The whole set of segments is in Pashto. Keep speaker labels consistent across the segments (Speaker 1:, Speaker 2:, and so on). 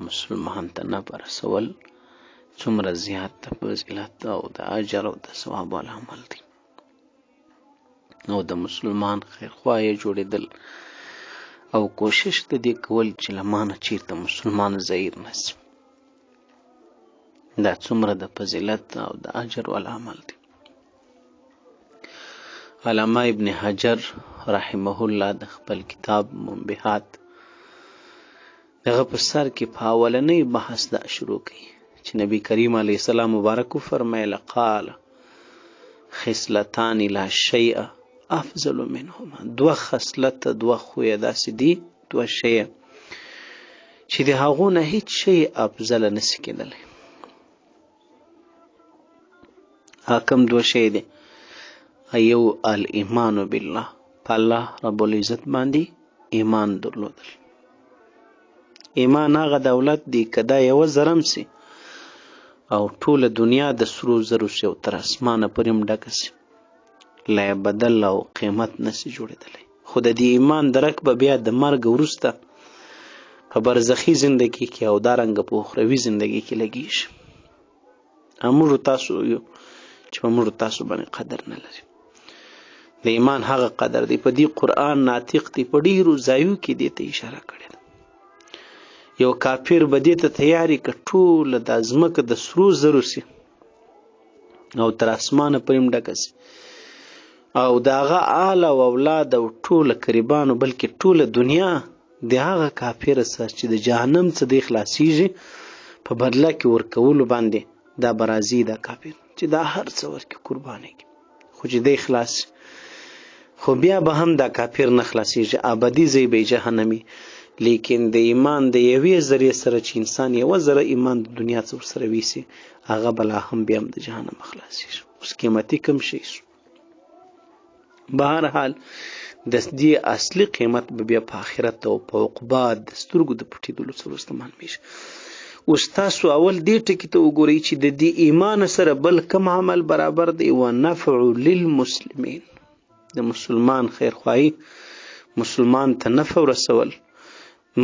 Speaker 1: مسلمان ته نفع رسول څومره زیات د فضیلت او د اجر او د ثواب عمل دی، او د مسلمان خیرخواه جوړېدل او کوشش د دې کول چې له مانه چیرته مسلمان زهیر نشي، دا څومره د فضیلت او د اجر عمل دی. علامه ابن حجر رحمه الله د خپل کتاب منبهات دغه په سر کې په اولنۍ بحث دا شروع کړي چې نبی کریم علیه السلام مبارک فرمایله قال خصلتان لا شیء افضل منهما، دوه خصلت دوه خویه داسې دي، دوه شیه چې د هغو نه هیڅ شی افضل نشي کېدلی. حاکم دوه شی دی، ایو الایمان بالله، په الله رب العزت باندې ایمان درلودل. ایمان هغه دولت دی که دا یوه زرم سي او ټوله دنیا د سرو زرو سي او تر اسمانه پورې هم ډکه سي، لا یې بدل او قیمت نسي جوړېدلی. خو د دې ایمان درک به بیا د مرګ وروسته په برزخي زندګي کې او دارنګه په اخروي زندګي کې لګیږي. موږ تاسو یو چې په موږ تاسو باندې قدر نه لري. د ایمان هغه قدر دی په دې قرآن ناطق دی، په ډیرو ځایو کې دې ته اشاره کړې ده. یو کافر به دې ته تیاری که ټوله د ځمکه د سرو زرو سي او تر اسمانه پورې هم ډکه سي او د هغه آل او اولاد او ټوله قریبانو بلکې ټوله دنیا د هغه کافر سره چې د جهنم څخه دی خلاصیږي په بدله کې ورکولو باندې دا برازي دا کافر چې دا هر څه ورکې قربانېږي، خو چې دی خلاص خو بیا به هم دا کافر نه خلاصیږي، ابدي ځای به جهنمي. لیکن د ایمان د یوې ذرې سره چې انسان یوه ذره ایمان د دنیا څخه ورسره ویسي هغه بلا هم بیا هم د جهنم خلاصیږي. اوس قیمتي کم شی شو. بهرحال د دې اصلي قیمت به بیا په آخرت او په عقبا د سترګو د پټېدلو سره ورسته معلومیږي. اوس تاسو اول دې ټکي ته وګورئ چې د دې ایمان سره بل کم عمل برابر دی. ونفع للمسلمین، د مسلمان خیرخواهي، مسلمان ته نفع رسول،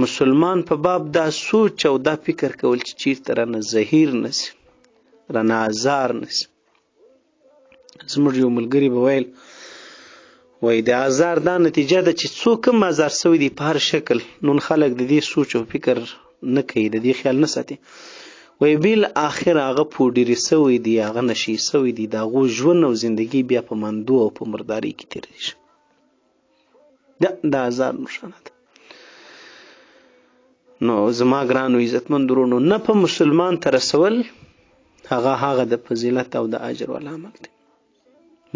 Speaker 1: مسلمان په باب دا سوچ او دا فکر کول چې چیرته رانه زهیر نشي، رانه ازار نشي. زموږ یو ملګري به ویل وای د ازار دا نتیجه ده چې څوک هم ازار سوی دی په هر شکل. نون خلک د دې سوچ او فکر نه کوي، د دې خیال نه ساتي. وای بیل آخر هغه پوډری سوی دی، هغه نشي سوی دی، د هغو ژوند او زندگی بیا په مندو او په مرداري کې تېرېږي. دا ازار نشانه ده. نو زما ګرانو عزتمن درونو، نه په مسلمان ته رسول هغه د فضیلت او د اجر عمل دی.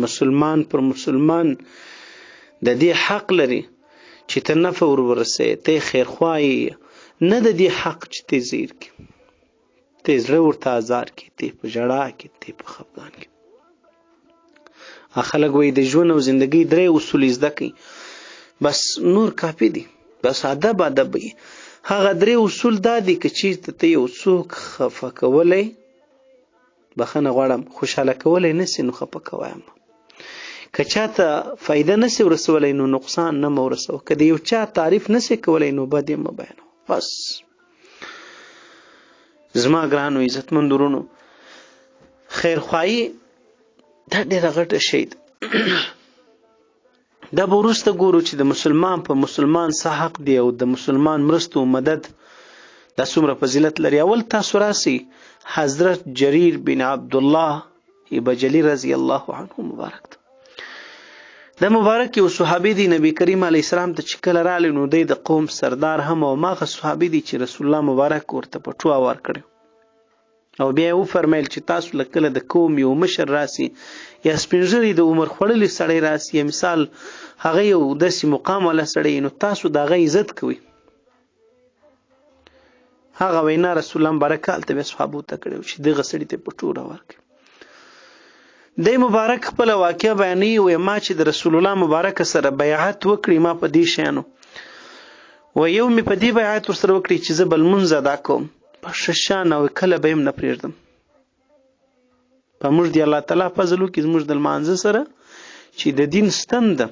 Speaker 1: مسلمان پر مسلمان د دې حق لري چې ته نفع ورسې، ته خیرخواهی، نه د دې حق چې ته زیر کې، ته زړه ورته ازار کې، ته په ژړا کې، ته په خفګان کې. خلک وایي د ژوند او زندګۍ 3 اصول زده کړي بس نور کافي دي، بس ادب وي. هغه 3 اصول دا دي که چیرته ته یو څوک خفه کولی، بخښنه غواړم، خوشحاله کولی نسي نو خفه کوی مه. که چاته فایده نسي ورسولی نو نقصان نه مه ورسوه. که د یو چا تعریف نسي کولی نو بد یې مه بیانوه. بس زما ګرانو عزتمن درونو، خیرخواهي دا ډېره غټه شی ده. دا به وروسته ګورو چې د مسلمان په مسلمان څه حق دی او د مسلمان مرستو مدد دا څومره فضیلت لري. اول تاسو راسئ حضرت جریر بن عبدالله بجلی رضی الله عنه مبارک ده. دا مبارک یو صحابي دی، نبی کریم علیه السلام ته چې کله راغلی نو دی د قوم سردار هم او ماغه صحابي دی چې رسول الله مبارک ورته پټوه ورکړی او بیا یې وفرمیل چې تاسو له کله د قوم یو مشر راسي یا سپینږیری د عمر خوړلی سړی راسي یا مثال هغه یو داسې مقام والا سړی نو تاسو د هغه عزت کوئ. هغه وینا رسول الله مبارک هلته بیا صحابو ته کړی چې دغه سړي ته پټوره ورکړي. دی مبارک خپله واقعه بیانوي، وایي ما چې د رسول الله مبارک سره بیعت وکړي ما په دې شیانو، و یو مې په دې بیعت ورسره وکړي چې زه به لمونځ ادا کوم په ښه شان او کله به یې هم نه پرېږدم. په موږ د الله تعالی فضل وکړي زموږ د لمانځه سره چې د دین ستن ده.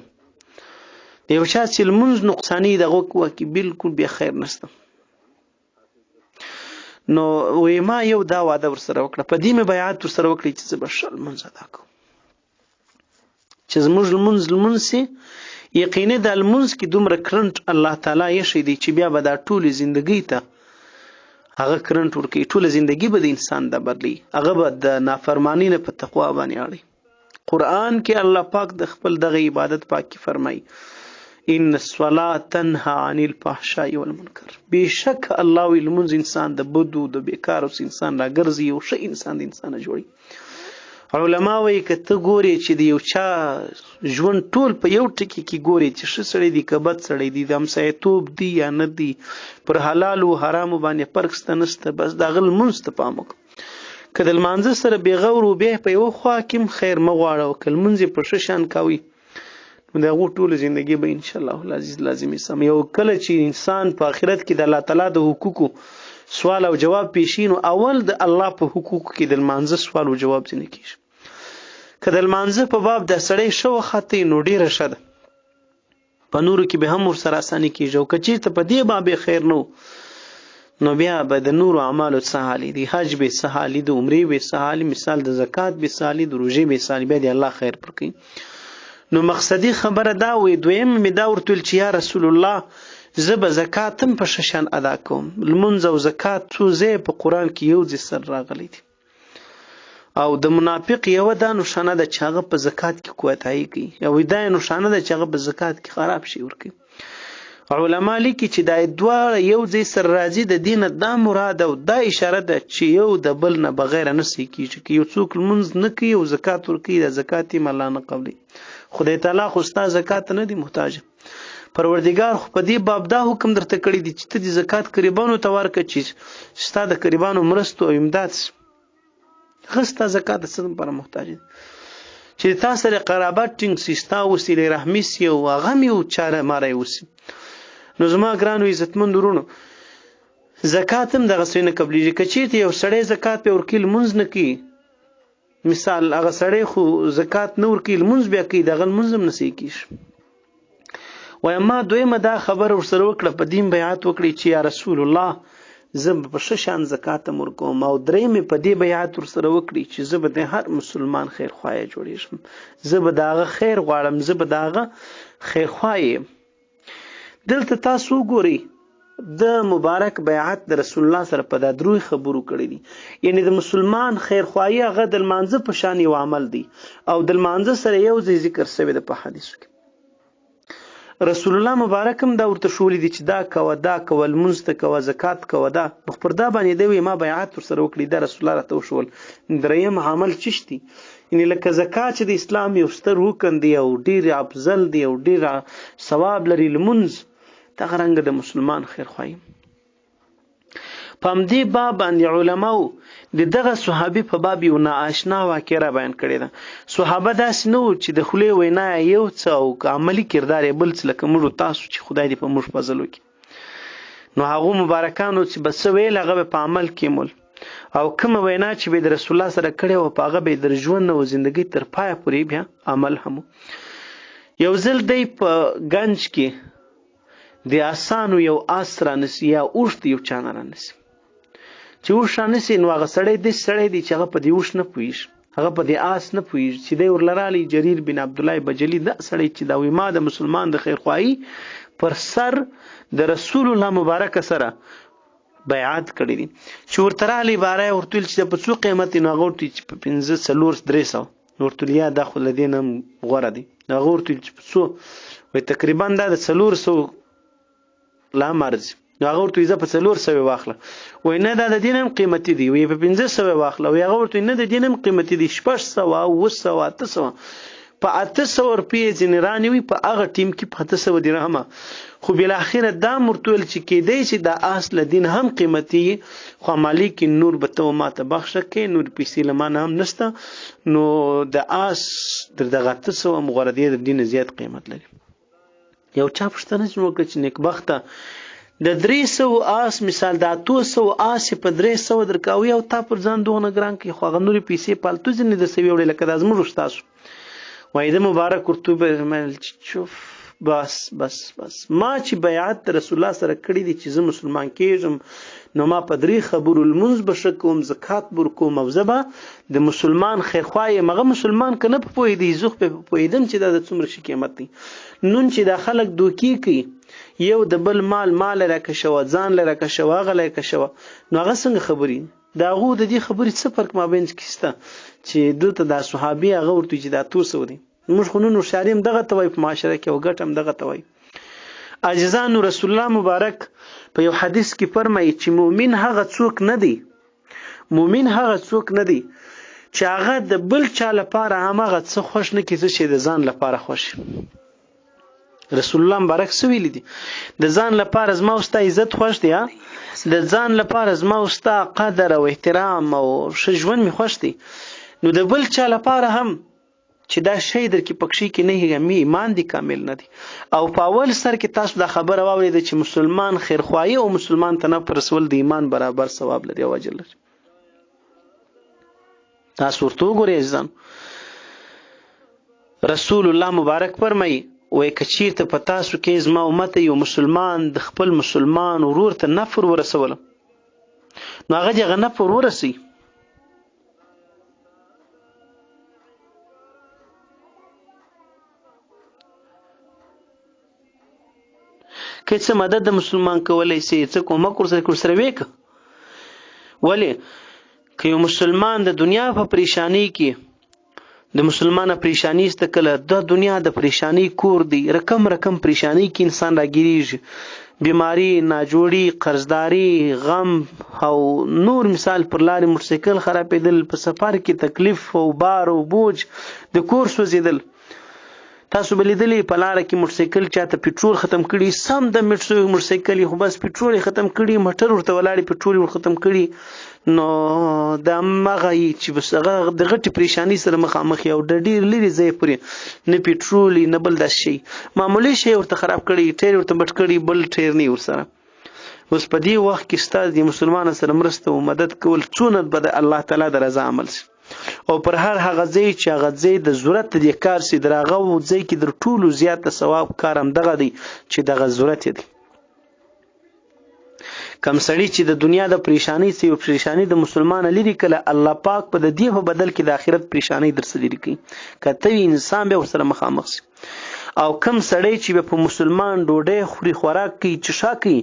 Speaker 1: د یو چا چې لمونځ نقصاني دغه وکړي بالکل بیا خیر نشته. نو وی ما یو دا واده ورسره وکړه، په دې مې بیعت ورسره وکړی چې زه به ښه لمونځ ادا کوم، چې زموږ لمونځ سي یقیني دا لمونځ کې دومره کرنټ الله تعالی یې دی چې بیا به دا ټولې زندګۍ ته هغه کرنټ ورکوي، ټوله زندګي به د انسان د بدلی، هغه به د نافرمانی نه په تقوا باندې اړي. قرآن کې الله پاک د خپل دغه عبادت پاک کې فرمایي ان الصلاة تنهى عن الفحشاء والمنکر، بشک الله وی لمونځ انسان د بدو د بیکارو انسان راګرځي او ښه انسان د انسان جوړي. علما وایي که ته ګورې چې د یو چا ژوند ټول په یو ټکي کې ګورې چې ښه سړی دی که بد سړی دی، د همسایه‌توب دی یا نه دی، پر حلال او حرامو باندې فرق شته نشته، بس د هغه لمونځ ته پام وکړه. که د لمانځه سره بېغور و بیا په یوه خوا کې هم خیر مه غواړه، او که لمونځ یې په ښه شان کوي نو د هغو ټوله زندګي به انشاءالله العزیز لازمي سم. یو کله چې انسان په آخرت کې د الله تعالی د حقوقو سوال او جواب پیشي، نو اول د الله په حقوقو کې د لمانځه سوال او جواب ځینې کېږي. که د لمانځه په باب د سړی ښه وختې نو ډېره ښه ده، په نورو کې به هم ورسره اساني کېږي. او که چېرته په دې باب یې خیر نه نو بیا به د نورو اعمالو څه حالي دی، حج به څه حالي، د عمرې به څه حالي، مثال د زکات به څه حالي، د روژې به څه حالي، بیا دې الله خیر پر کوي. نو مقصدي خبره دا وي. دویم مې دا ورته ویل چې یا رسول الله زه به زکات هم په ښه شان ادا کوم. لمونځ او زکات څو ځایه په قرآن کې یو ځای سره راغلی دي، او د منافق یوه دا نښانه ده چې هغه په زکات کې کوتاهي کوي، او دا یې نښانه ده چې هغه په زکات کې خراب شي ورکوي. علما لیکي چې دا دواړه یو ځای سره راځي، د دې نه دا مراد او دا اشاره ده چې یو د بل نه بغیر نه صحیح کېږي. که یو څوک لمونځ نه کوي او زکات ورکوي، دا زکات یې الله نه قبلوي. خدای تعالی خو ستا زکات نه دی محتاج، پروردګار خو په دې باب دا حکم درته کړی دی چې ته د زکات قربانو ته ورکړه چې ستا د قربانو مرستو او امداد شي. هغه ستا زکات د څه لپاره محتاج دی؟ چې تا سره قرابت ټینګ سي، ستا وسیلې رحمي سي، او هغه هم یو چاره ماری وسي. نو زما ګرانو عزتمند ورونو، زکات هم دغه څه نه قبلېږي. که چېرته یو سړی زکات پې ورکوي لمونځ نه کوي، مثال هغه سړی خو زکات نه ورکوي لمونځ بیا کوي، د هغه لمونځ هم نه صحیح کېږي. وایم ما دویمه دا خبره ورسره وکړه، په دین بیعت وکړي چې یا رسول الله زه به په ښه شان زکات هم ورکوم. او درېیمې په دې بیعت ورسره وکړي چې زه به د هر مسلمان خیرخوایه جوړېږم، زه به د هغه خیر غواړم، زه به د هغه خیرخواه یم. دلته تاسو وګورئ د مبارک بیعت د رسول الله سره په دا دروي خبرو کړی دي، یعنی د مسلمان خیرخواهي هغه د لمانځه په شان یو عمل دی، او د لمانځه سره یو ځای ذکر شوی د په حدیثو کې. رسول الله مبارک هم دا ورته ښوولي دي چې دا کوه، دا کوه، لمونځ ته کوه، زکات کوه. دا پر دا باندې دی وایي ما بیعت ورسره وکړي، دا رسول الله راته وښول. درېیم عمل چش دی، یعنی لکه زکات چې د اسلام یو ستر رکن دی او ډېر افضل دی او ډېر ثواب لري، لمونځ دغه رنګه د مسلمان خیرخواهي. په همدې باب باندې علماو د دغه صحابي په باب یو نااشنا واقعه را بیان کړې ده. صحابه داسې نه وو چې د خولې وینا یو څه او عملي کردار یې بل څه، لکه موږ تاسو چې خدای دې په موږ فضل وکړي. نو هغو مبارکانو چې به څه ویل هغه به په عمل کې مول، او کومه وینا چې به د رسول الله سره کړې وه په هغه به یې د ژوند او زندګۍ تر پایه پورې بیا عمل هم. یو ځل دی په ګنج کې د اسانو یو آس رانیسي یا اوښ یو چا نه رانیسي. چې اوښ رانیسي نو هغه سړی داسې سړی دی چې هغه په دې اوښ نه پوهېږي، هغه په دې آس نه پوهېږي. چې دی ورله رالی جریر بن عبدالله بجلي، دا سړی چې دا وایي ما د مسلمان د خیرخواهي پر سر د رسول الله مبارکه سره بیعت کړی دي. چې ورته رالی باره یې ورته ویل چې په څو قیمت یې؟ نو هغه ورته چې په 500-300. نو ورته ویل یا دا خو له دې نه هم غوره دی. نو هغه ورته ویل چې په څو؟ وایي تقریبا دا د 400 لا مرض. نو هغه ورته زه په 400 واخله. وای نه دا د دین هم قیمتي دی. وای په 500 واخله. وای هغه ورته نه د دین هم قیمتي دی، 600 او 800 په 800 روپیې ځینې رانیوي په هغه ټیم کې په 800 درهمه. خو بالاخره دا مرتول چې کېدی چې دا آس له دین هم قیمتي، خو مالی کې نور به ته ماته بخښه کې، نور پیسې له ما نه هم نشته، نو د آس دغه 800 هم غوره دی، د دین زیات قیمت لري. یو چا پوښتنه وکړه چې نیکبخته د 300 آس مثال د 800 آس په 300 درکاوي او تا پر ځان دونه ګران کې، خو هغه نورې پیسې پالتو ځینې د سوي وړې لکه د زموږ ستاسو. وایي د مبارک ورته ویل چې شوف بس ما چې بیعت رسول الله سره کړی دی چې زه مسلمان کېږم، نو ما په 3 خبرو لمونځ به ښه کوم، زکات به ورکوم، او زه به د مسلمان خیرخوا یم. هغه مسلمان که نه په پوهېدی زه خو په پوهېدم چې دا د څومره ښه قیمت دی. نن چې دا خلک دوکې کوي، یو د بل مال راکشوه، ځان له راکشوه، هغه له راکشوه، نو هغه څنګه خبرې د هغو د دې خبرې څه فرق مابین کې شته چې دلته دا صحابي هغه ورته چې دا تور څه دی. موږ خو نن هوښیاري هم دغه ته وایي په معاشره کې، او ګټه هم دغه ته وایي. عاجزانو رسول الله مبارک په یو حدیث کې فرمایي چې مؤمن هغه څوک نه دی، مؤمن هغه څوک نه دی چې هغه د بل چا لپاره هماغه څه خوښ نه کړي چې د ځان لپاره خوښ. رسول الله مبارک څه ویلي دي؟ د ځان لپاره زما او ستا عزت خوښ دی، د ځان لپاره زما او ستا قدر او احترام او ښه ژوند مې خوښ دی، نو د بل چا لپاره هم چې دا شی در کې پکښې کې نه هي ایمان دی کامل نه دی. او په اول سر کې تاسو دا خبره واورېده چې مسلمان خیرخواهي او مسلمان ته نفع رسول د ایمان برابر ثواب لري او اجر لري. تاسو ورته وګورئ عزیزان. رسول الله مبارک فرمایي وایي که چېرته په تاسو کې زما امت یو مسلمان د خپل مسلمان ورور ته نفع ورسوله، نو هغه دې هغه نفع ورسوي. که څه مدد د مسلمان کولی سي، څه کومک ورسره وکړه. ولې که یو مسلمان د دنیا په پریشانی کې د مسلمانه پریشانی است کله د دنیا د پریشانی کور دی، رقم پریشانی کې انسان راګیریږي، بیماری، ناجوړی، قرضداری، غم او نور مثال پر لارې موټرسایکل خرابېدل، په سفر کې تکلیف او بار او بوج، د کور سوځېدل. تاسو به لیدلی په لاره کې موټرسایکل چاته پیټرول ختم کړي، سم د موټرسایکل خو بس پیټرول ختم کړي، موټر ورته ولاړې پیټرول ور ختم کړي، نو د هغه چې بس هغه د غټې پریشانی سره مخامخ یو د ډېر لرې ځای پورې نه پیټرول نه بل داسې شی، معمولی شی ورته خراب کړي، ټیر ورته بټ کړي، بل ټیر نه ورسره. اوس په دې وخت کې ستاسو د مسلمان سره مرسته او مدد کول څونه به د الله تعالی د رضا عمل شي. او پر هر هغه ځای چې هغه ځای د ضرورت د کار سي، در هغه ځای کې در ټولو زیاته ثواب کار هم دغه دی چې دغه ضرورت دی. کم سړی چې د دنیا د پریشانی سي او پریشانی د مسلمان لري، کله الله پاک په د دې په بدل کې د آخرت پریشانی در سره لري کوي، کته انسان به ورسره مخامخ سي. او کم سړی چې په مسلمان ډوډۍ خوري، خوراک کوي، چشا کوي،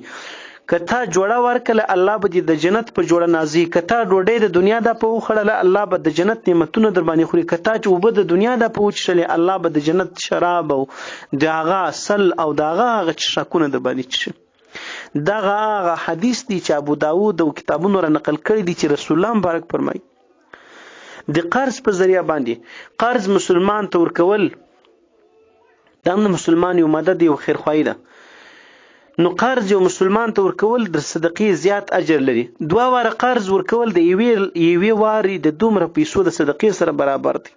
Speaker 1: کته جوړه ورکله الله به د جنت په جوړه نازي، کته ډوډۍ د دنیا د په وخړله الله به د جنت نعمتونه در باندې خوري، کته چې وبد د دنیا د په وچشلې الله به د جنت شراب او دغه اصل او دغه چشاکونه در باندې چشي. دغه هغه حدیث دی چې ابو داود او کتابونو را نقل کړی دی چې رسول الله مبارک فرمایي د قرض په ذریعہ باندې قرض مسلمان ته ورکول دا د مسلمان یو مدد یو خیرخواهي ده. نو قرض یو مسلمان ته ورکول د صدقې زیات اجر لري. 2 واره قرض ورکول د یوې واري د دومره پیسو د صدقې سره برابر دي.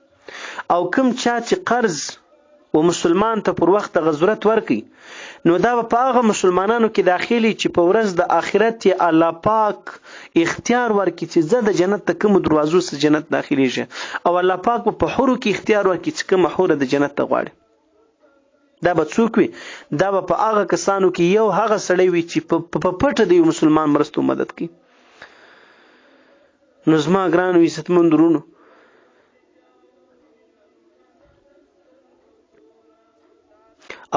Speaker 1: او کوم چا چې قرض و مسلمان ته پر وخت د ضرورت ورکي، نو دا په هغه مسلمانانو کې داخلي چې په ورځ د آخرت یې الله پاک اختیار ورکي چې زه د جنت ته کوم دروازو سره جنت داخليږي، او الله پاک په حورو کې اختیار ورکي چې کوم حوره د جنت ته غواړي. دا به څوک وي؟ دا به په هغه کسانو کې یو هغه سړی وي چې په پټه د یو مسلمان مرستو مدد کوي. نو زما ګرانو عزتمند ورونو،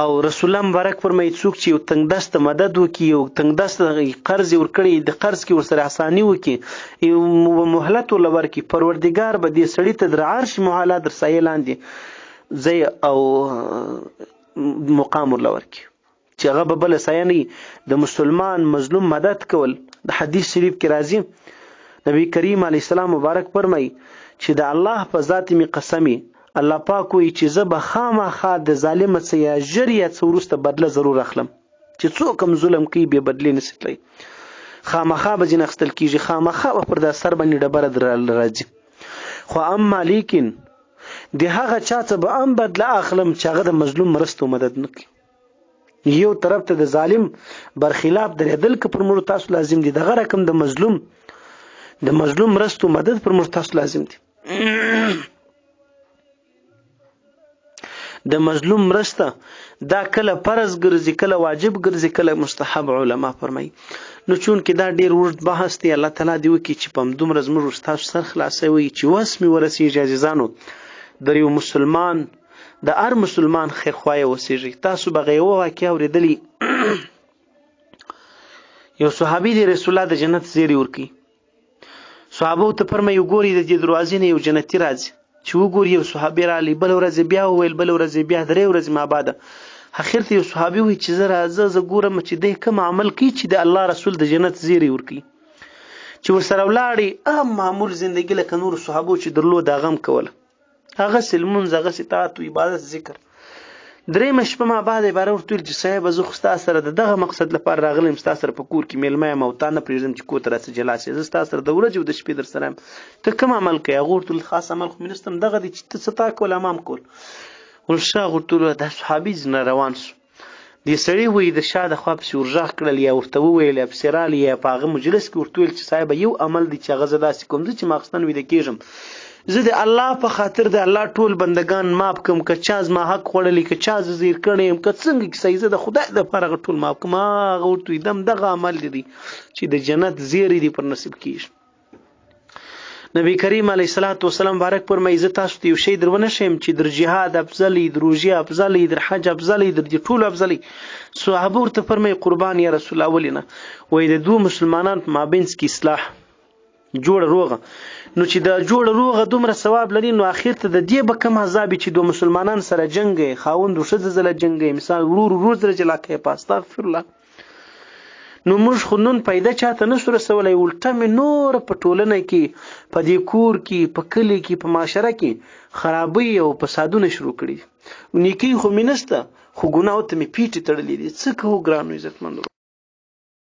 Speaker 1: او رسول الله مبارک فرمایي څوک چې یو تنگ دست مدد وکړي، یو تنگ دست قرض ورکړي، د قرض کې ورسره اساني وکړي، یو مهلت ولورکي، پروردګار به دې سړی ته در عرش مهاله در سایه لاندې ځای او مقام ولورکي چې هغه به بل سایه نه. د مسلمان مظلوم مدد کول د حدیث شریف کې راځي، نبی کریم علیه السلام مبارک فرمایي چې د الله په ذات می قسمی، الله پاک وی چې زه به خامخا د ظالم څخه یا جر یا څه وروسته بدله ضرور اخلم، چې څوک هم ظلم کوي به بدلی نشي تللی، خامخا به ځین اخستل کیږي، خامخا به پر د سر باندې ډبره در راځي. خو اما لیکن د هغه چا څخه به هم بدله اخلم چې هغه د مظلوم مرستو مدد نه کوي. یو طرف ته د ظالم برخلاف درېدل که پر موږ تاسو لازم دي، دغه رقم د مظلوم مرستو مدد پر موږ تاسو لازم دي. د مظلوم مرسته دا کله فرض ګرځي، کله واجب ګرځي، کله مستحب. علما فرمایي نو چون کې دا ډیر اوږد بحث دی، الله تعالی دې وکړي چې په همدومره زموږ استاد سر خلاصوي چې وس مې ورسیږي. عزیزانو د یو مسلمان د هر مسلمان خیرخواه اوسیږي. تاسو به یوه واقعه اورېدلې یو صحابي دی رسول الله د جنت زیری ورکړي. صحابو ته فرمایي وګورئ د دې دروازې نه یو جنتي راځي. چې وګوري یو صحابي راغلی، بل ورځ بیا وویل، بل ورځ بیا، 3 ورځې ما بعده اخر ته یو صحابي وایي چې زه راځه زه ګورم چې دی کوم عمل کوي چې د الله رسول د جنت زیری ورکړي. چې ورسره ولاړې معمول زندګي لکه نور صحابو چې درلود هغه هم کوله، هغسې لمونځ، هغسې طاعت و عبادت ذکر. 3 شپه ما بعد عباره ورته ویل چې صاحب زه خو ستا سره د دغه مقصد لپاره راغلی یم، ستا سره په کور کې میلمه یم او تا نه پرېږدم چې کور ته راسه جلا شې. زه ستا سره د ورځې او د شپې در سره یم، ته کوم عمل کوې؟ هغه ورته ویل خاص عمل خو مې نشته، دغه دی چې ته څه تا کول امام کول. ول ښه. هغه ورته ویل دا صحابي نه روان شو. دې سړي وایي د شا د خوا پسې ورغږ کړل، یا ورته وویل، یا پسې راغلی، یا په هغه مجلس کې ورته ویل چې صاحب یو عمل دی چې هغه زه داسې کوم، زه چې ماخستن ویده کېږم زه د الله په خاطر د الله ټول بندگان ماف کم، که چا زما حق خوړلی، که چا زه زیر کړی یم، که څنګه کیسه زه د خدای دپاره هغه ټول ماف کم. هغه ورته وایي دغه عمل دی چې د جنت زیری دی پر نصیب کېږي. نبی کریم علیه الصلاة والسلام مبارک فرمایي زه تاسو ته یو شی در ونه ښیم چې در جهاد افضل وي، در روژې افضل وي، در حج افضل وي، در دې ټولو افضل وي. صحابه ورته فرمایي قربان یا رسول الله ولې نه؟ وایي د 2 مسلمانانو په مابینځ کې اصلاح جوړه روغه، نو چې د جوړه روغه دومره ثواب لري، نو اخر ته د دې به کم عذاب چې 2 مسلمانان سره جنګ یې، خاوند او ښځه سره جنګ یې، مثال ورور سره جلا کوي په استغفر الله. نو موږ خو نن پیدا چاته نشو رسولی، الټه مې نور په ټولنه کې، په دې کور کې، په کلي کې، په معاشره کې خرابۍ او فسادونه شروع کړي. نیکۍ خو مې نشته، خو ګناهو ته مې پیټې تړلې دي. څه کوو ګرانو عزتمندو؟